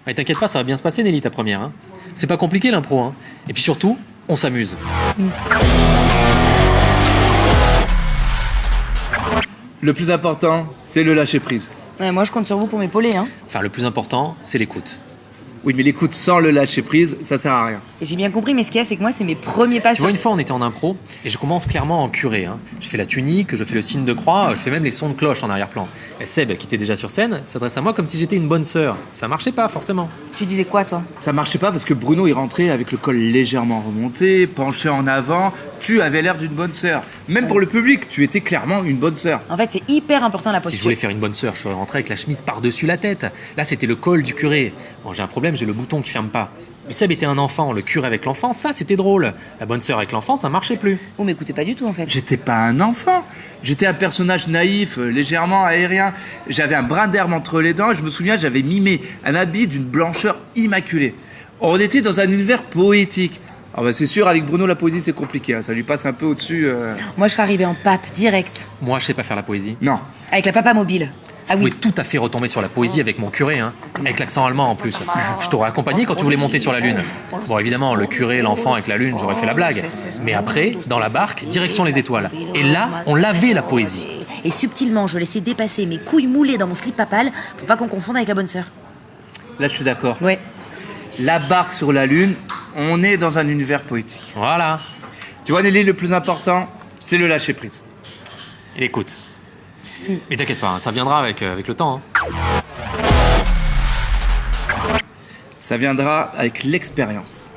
Ouais, t'inquiète pas, ça va bien se passer, Nelly, ta première. Hein. C'est pas compliqué l'impro. Hein. Et puis surtout, on s'amuse. Le plus important, c'est le lâcher-prise. Ouais, moi, je compte sur vous pour m'épauler, hein. Enfin, le plus important, c'est l'écoute. Oui, mais l'écoute sans le lâcher-prise, ça sert à rien. Et j'ai bien compris, mais ce qu'il y a, c'est que moi, c'est mes premiers pas Tu sur... vois, une fois, on était en impro, et je commence clairement en curé. Hein. Je fais la tunique, je fais le signe de croix, je fais même les sons de cloche en arrière-plan. Et Seb, qui était déjà sur scène, s'adresse à moi comme si j'étais une bonne sœur. Ça marchait pas, forcément. Tu disais quoi, toi? Ça marchait pas parce que Bruno est rentré avec le col légèrement remonté, penché en avant. Tu avais l'air d'une bonne sœur. Même pour le public, tu étais clairement une bonne sœur. En fait, c'est hyper important, la Si je posture. voulais faire une bonne sœur, je serais rentré avec la chemise par-dessus la tête. Là, c'était le col du curé. Bon, j'ai un problème, j'ai le bouton qui ferme pas. Mais Seb était un enfant, le curé avec l'enfant, ça c'était drôle. La bonne sœur avec l'enfant, ça marchait plus. Oh, mais écoutez pas du tout, en fait. J'étais pas un enfant. J'étais un personnage naïf, légèrement aérien. J'avais un brin d'herbe entre les dents et je me souviens, j'avais mimé un habit d'une blancheur immaculée. On était dans un univers poétique. Ah bah c'est sûr, avec Bruno, la poésie c'est compliqué. Hein. Ça lui passe un peu au-dessus. Moi, je serais arrivée en pape, direct. Moi, je sais pas faire la poésie. Non. Avec la papa mobile. Ah Vous oui. pouvez tout à fait retomber sur la poésie avec mon curé, hein. Avec l'accent allemand en plus. Je t'aurais accompagné quand tu voulais monter sur la lune. Bon, évidemment, le curé, l'enfant avec la lune, j'aurais fait la blague. Mais après, dans la barque, direction les étoiles. Et là, on lavait la poésie. Et subtilement, je laissais dépasser mes couilles moulées dans mon slip papal pour pas qu'on confonde avec la bonne sœur. Là, je suis d'accord. Ouais. La barque sur la lune, on est dans un univers poétique. Voilà. Tu vois, Nelly, le plus important, c'est le lâcher-prise. Et écoute. Mais t'inquiète pas, hein, ça viendra avec le temps. Hein. Ça viendra avec l'expérience.